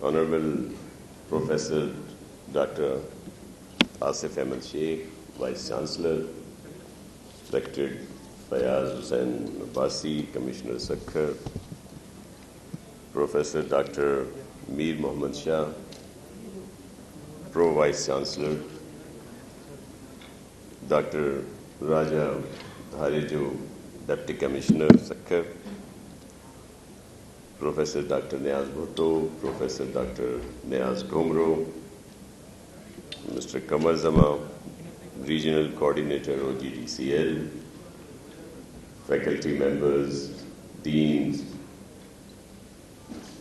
Honorable Professor Dr. Asif Ahmed Sheikh, Vice Chancellor, Respected Fayaz Hussain Abbasi, Commissioner Sakhar, Professor Dr. Mir Mohammad Shah, Pro Vice Chancellor, Dr. Raja Harijo, Deputy Commissioner Sakhar, Professor Dr. Niaz Bhutto, Professor Dr. Niaz Ghumro, Mr. Kamar Zama, Regional Coordinator OGDCL, faculty members, deans,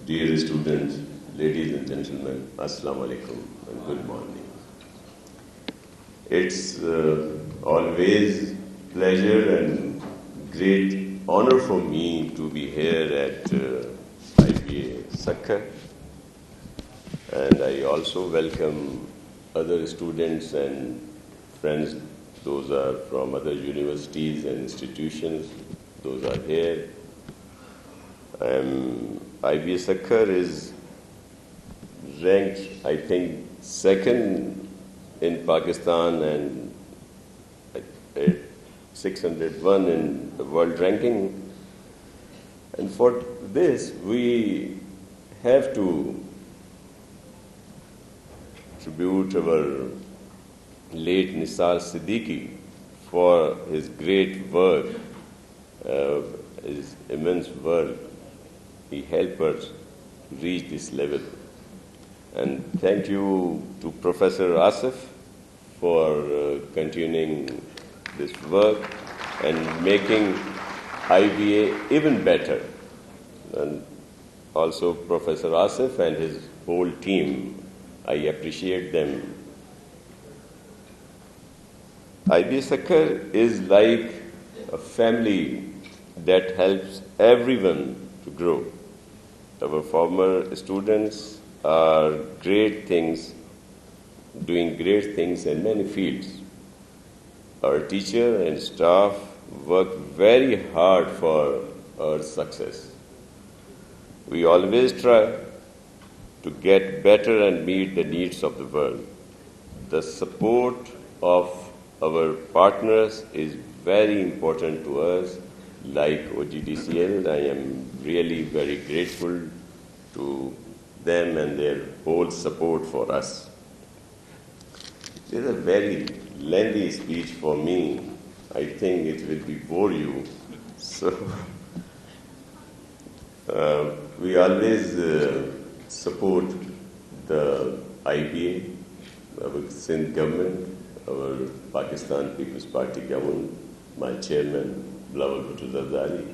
dear students, ladies and gentlemen, Assalamu alaikum and good morning. It's always pleasure and great honor for me to be here at IBA Sakhar, and I also welcome other students and friends. Those are from other universities and institutions. Those are here. IBA Sakhar is ranked, I think, second in Pakistan and 601 in the world ranking. And for this, we have to tribute our late Nisar Siddiqui for his great work, his immense work. He helped us reach this level. And thank you to Professor Asif for continuing this work and making IBA even better. And also Professor Asif and his whole team, I appreciate them. IBA Sakhar is like a family that helps everyone to grow. Our former students are great things, doing great things in many fields. Our teacher and staff work very hard for our success. We always try to get better and meet the needs of the world. The support of our partners is very important to us, like OGDCL. I am really very grateful to them and their whole support for us. This is a very lengthy speech for me. I think it will bore you. So we always support the IBA, our Sindh government, our Pakistan People's Party government, my chairman, Bilawal Bhutto Zardari.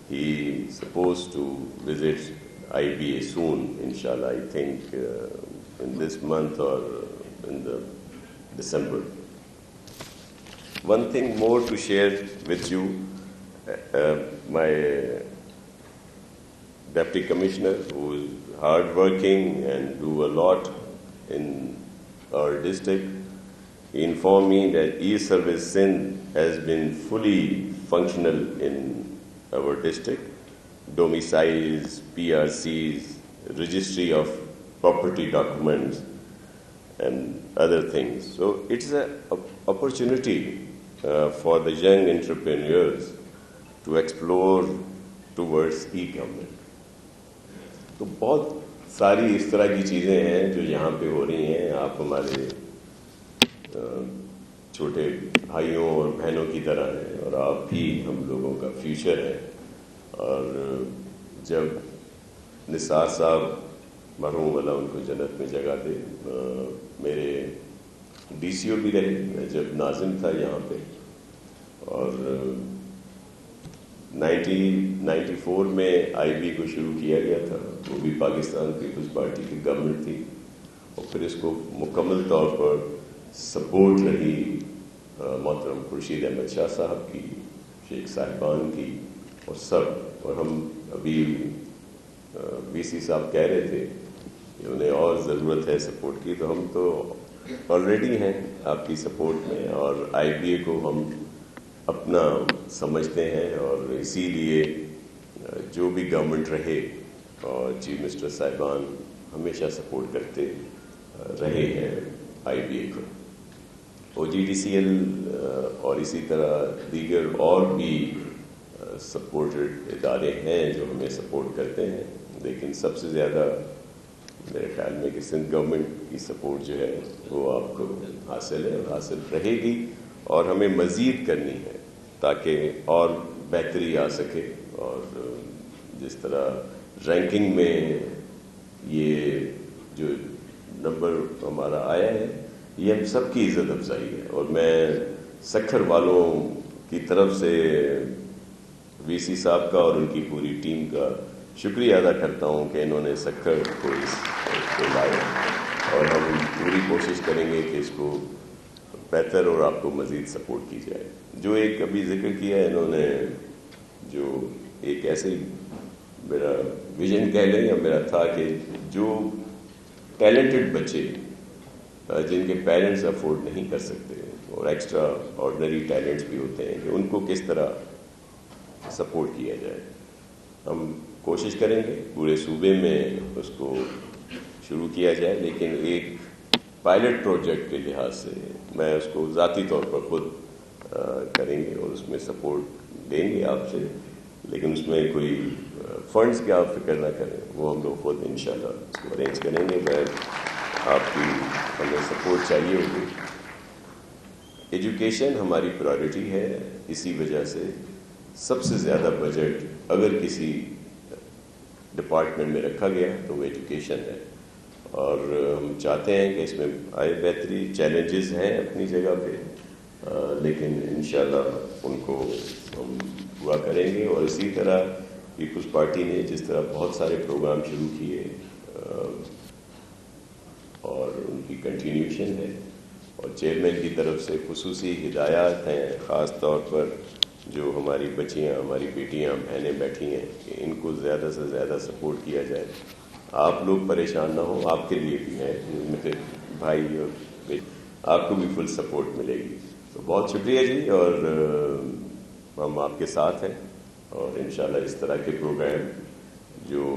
He is supposed to visit IBA soon, inshallah, I think in this month or in the December. One thing more to share with you, my Deputy Commissioner, who is hard-working and do a lot in our district, he informed me that e-Service Sindh has been fully functional in our district. Domiciles, PRCs, registry of property documents, and other things. So it's an opportunity for the young entrepreneurs to explore towards e-government. تو بہت ساری اس طرح کی چیزیں ہیں جو یہاں پہ ہو رہی ہیں. آپ ہمارے چھوٹے بھائیوں اور بہنوں کی طرح ہیں اور آپ بھی ہم لوگوں کا فیوچر ہے. اور جب نثار صاحب مرحوم اللہ ان کو جنت میں جگہ دے, میرے ڈی سی او بھی رہے, میں جب ناظم تھا یہاں پہ, اور 1994 میں آئی بی کو شروع کیا گیا تھا. وہ بھی پاکستان پیپلز پارٹی کی گورنمنٹ تھی, اور پھر اس کو مکمل طور پر سپورٹ رہی محترم خورشید احمد شاہ صاحب کی, شیخ صاحبان کی, اور سب. اور ہم ابھی وی سی صاحب کہہ رہے تھے کہ انہیں اور ضرورت ہے سپورٹ کی, تو ہم تو آلریڈی ہیں آپ کی سپورٹ میں, اور آئی بی اے کو ہم اپنا سمجھتے ہیں. اور اسی لیے جو بھی گورنمنٹ رہے, اور چیف منسٹر صاحبان ہمیشہ سپورٹ کرتے رہے ہیں آئی بی اے کو. OGDCL اور اسی طرح دیگر اور بھی سپورٹڈ ادارے ہیں جو ہمیں سپورٹ کرتے ہیں، لیکن سب سے زیادہ میرے خیال میں کہ سندھ گورنمنٹ کی سپورٹ جو ہے وہ آپ کو حاصل ہے اور حاصل رہے گی، اور ہمیں مزید کرنی ہے تاکہ اور بہتری آ سکے. اور جس طرح رینکنگ میں یہ جو نمبر ہمارا آیا ہے یہ ہم سب کی عزت افزائی ہے، اور میں سکھر والوں کی طرف سے VC صاحب کا اور ان کی پوری ٹیم کا شکریہ ادا کرتا ہوں کہ انہوں نے سکھر کو اس کو لایا، اور ہم پوری کوشش کریں گے کہ اس کو بہتر اور آپ کو مزید سپورٹ کی جائے. جو ایک ابھی ذکر کیا ہے انہوں نے، جو ایک ایسے میرا ویژن کہہ لیں یا میرا تھا کہ جو ٹیلنٹڈ بچے جن کے پیرنٹس افورڈ نہیں کر سکتے اور ایکسٹرا آرڈنری ٹیلنٹس بھی ہوتے ہیں کہ ان کو کس طرح سپورٹ کیا جائے. ہم کوشش کریں گے پورے صوبے میں اس کو شروع کیا جائے، لیکن ایک پائلٹ پروجیکٹ کے لحاظ سے میں اس کو ذاتی طور پر خود کریں گے اور اس میں سپورٹ دیں گے آپ سے، لیکن اس میں کوئی فنڈز کی آپ فکر نہ کریں، وہ ہم لوگ خود انشاءاللہ اس کو ارینج کریں گے. میں آپ کی ہمیں سپورٹ چاہیے ہوگی. ایجوکیشن ہماری پرائرٹی ہے، اسی وجہ سے سب سے زیادہ بجٹ اگر کسی ڈپارٹمنٹ میں رکھا گیا تو وہ ایجوکیشن ہے، اور ہم چاہتے ہیں کہ اس میں آئے بہتری. چیلنجز ہیں اپنی جگہ پہ، لیکن انشاءاللہ ان کو ہم پورا کریں گے. اور اسی طرح پیپلز پارٹی نے جس طرح بہت سارے پروگرام شروع کیے اور ان کی کنٹینیوشن ہے، اور چیئرمین کی طرف سے خصوصی ہدایات ہیں، خاص طور پر جو ہماری بچیاں، ہماری بیٹیاں، بہنیں بیٹھی ہیں کہ ان کو زیادہ سے زیادہ سپورٹ کیا جائے. آپ لوگ پریشان نہ ہوں، آپ کے لیے بھی ہیں میرے بھائی اور بیٹی، آپ کو بھی فل سپورٹ ملے گی. تو بہت شکریہ جی، اور ہم آپ کے ساتھ ہیں، اور انشاءاللہ اس طرح کے پروگرام جو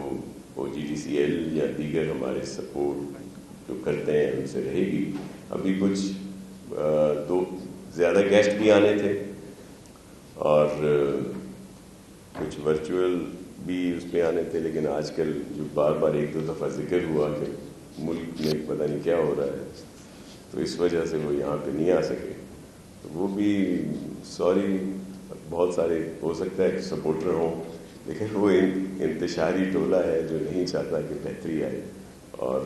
OGDCL یا دیگر ہمارے سپورٹ جو کرتے ہیں ان سے رہے گی. ابھی کچھ دو زیادہ گیسٹ بھی آنے تھے اور کچھ ورچوئل بھی اس پہ آنے تھے، لیکن آج کل جو بار بار ایک دو دفعہ ذکر ہوا کہ ملک میں پتہ نہیں کیا ہو رہا ہے، تو اس وجہ سے وہ یہاں پہ نہیں آ سکے. تو وہ بھی سوری، بہت سارے ہو سکتا ہے کہ سپورٹر ہوں، لیکن وہ انتشاری ٹولہ ہے جو نہیں چاہتا کہ بہتری آئے، اور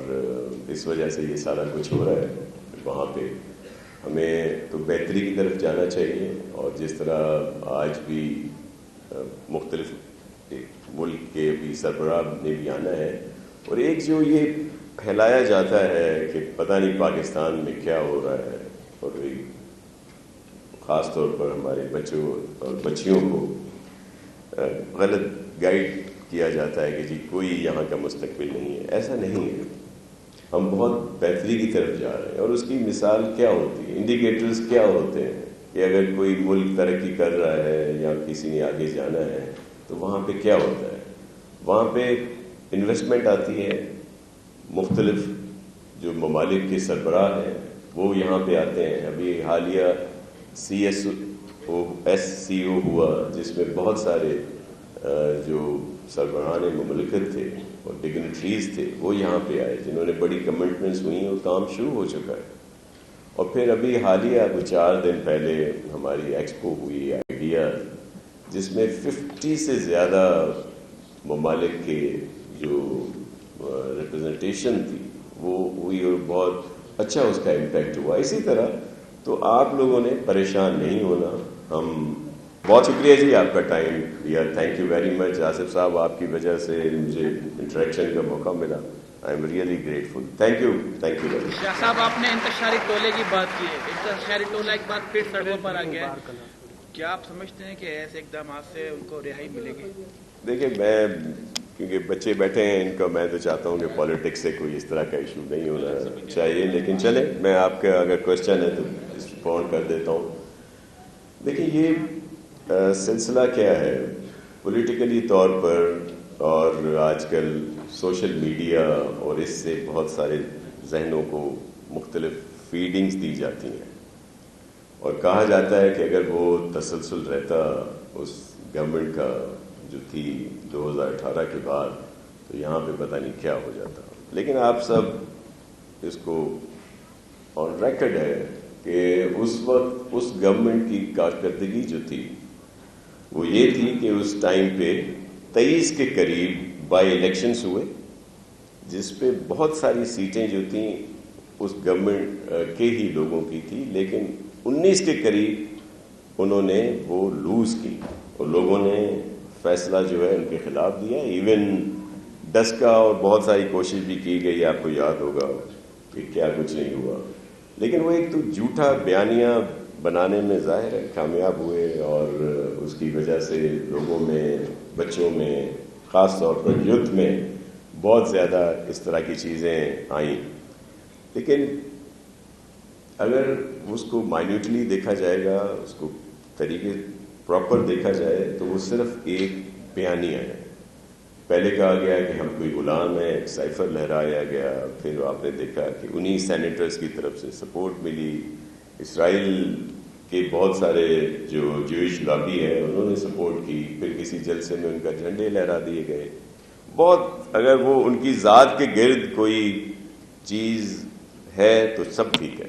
اس وجہ سے یہ سارا کچھ ہو رہا ہے. وہاں پہ ہمیں تو بہتری کی طرف جانا چاہیے، اور جس طرح آج بھی مختلف ملک کے بھی سربراہ نے بھی آنا ہے، اور ایک جو یہ پھیلایا جاتا ہے کہ پتہ نہیں پاکستان میں کیا ہو رہا ہے، اور خاص طور پر ہمارے بچوں اور بچیوں کو غلط گائیڈ کیا جاتا ہے کہ جی کوئی یہاں کا مستقبل نہیں ہے. ایسا نہیں ہے، ہم بہت بہتری کی طرف جا رہے ہیں. اور اس کی مثال کیا ہوتی ہے، انڈیکیٹرز کیا ہوتے ہیں کہ اگر کوئی ملک ترقی کر رہا ہے یا کسی نے آگے جانا ہے تو وہاں پہ کیا ہوتا ہے. وہاں پہ انویسٹمنٹ آتی ہے، مختلف جو ممالک کے سربراہ ہیں وہ یہاں پہ آتے ہیں. ابھی حالیہ SCO ہوا جس میں بہت سارے جو سربراہان مملکت تھے اور ڈگنیٹریز تھے وہ یہاں پہ آئے، جنہوں نے بڑی کمٹمنٹس ہوئی اور کام شروع ہو چکا ہے. اور پھر ابھی حالیہ 4 دن پہلے ہماری ایکسپو ہوئی آئیڈیا، جس میں 50 سے زیادہ ممالک کے جو ریپرزنٹیشن تھی وہ ہوئی، اور بہت اچھا اس کا امپیکٹ ہوا. اسی طرح تو آپ لوگوں نے پریشان نہیں ہونا. ہم بہت شکریہ جی آپ کا ٹائم دیا، تھینک یو ویری مچ. آصف صاحب آپ کی وجہ سے مجھے انٹریکشن کا موقع ملا، I am really grateful. Thank you very much. Shah صاحب آپ نے انتشاری ٹولے کی بات کی ہے، انتشاری ٹولہ ایک بار پھر سڑکوں پر آ گیا ہے، کیا آپ سمجھتے ہیں کہ ایسے اقدامات سے ان کو رہائی ملے گی؟ دیکھیں، میں کیونکہ بچے بیٹھے ہیں ان کا، میں تو چاہتا ہوں کہ پالیٹکس سے کوئی اس طرح کا ایشو نہیں ہونا چاہیے، لیکن چلیں میں آپ کا اگر کوشچن ہے تو رسپونڈ کر دیتا ہوں. دیکھیں یہ سلسلہ کیا ہے، پولیٹیکلی طور پر اور آج کل سوشل میڈیا اور اس سے بہت سارے ذہنوں کو مختلف فیڈنگز دی جاتی ہیں، اور کہا جاتا ہے کہ اگر وہ تسلسل رہتا اس گورنمنٹ کا جو تھی 2018 کے بعد، تو یہاں پہ پتہ نہیں کیا ہو جاتا. لیکن آپ سب اس کو آن ریکڈ ہے کہ اس وقت اس گورنمنٹ کی کارکردگی جو تھی وہ یہ تھی کہ اس ٹائم پہ 23 کے قریب بائی الیکشنز ہوئے، جس پہ بہت ساری سیٹیں جو تھیں اس گورنمنٹ کے ہی لوگوں کی تھی، لیکن 19 کے قریب انہوں نے وہ لوز کی اور لوگوں نے فیصلہ جو ہے ان کے خلاف دیا. ایون ڈسکا اور بہت ساری کوشش بھی کی گئی، آپ کو یاد ہوگا کہ کیا کچھ نہیں ہوا. لیکن وہ ایک تو جھوٹا بیانیہ بنانے میں ظاہر ہے کامیاب ہوئے، اور اس کی وجہ سے لوگوں میں، بچوں میں، خاص طور پر یوتھ میں بہت زیادہ اس طرح کی چیزیں آئیں. لیکن اگر اس کو مائنیوٹلی دیکھا جائے گا، اس کو طریقے پراپر دیکھا جائے، تو وہ صرف ایک بیانیہ ہے. پہلے کہا گیا کہ ہم کوئی غلام ہیں، ایک سائفر لہرایا گیا، پھر آپ نے دیکھا کہ انہی سینیٹرز کی طرف سے سپورٹ ملی، اسرائیل کے بہت سارے جو جوئش لابی ہے انہوں نے سپورٹ کی، پھر کسی جلسے میں ان کا جھنڈے لہرا دیے گئے. بہت اگر وہ ان کی ذات کے گرد کوئی چیز ہے تو سب ٹھیک ہے،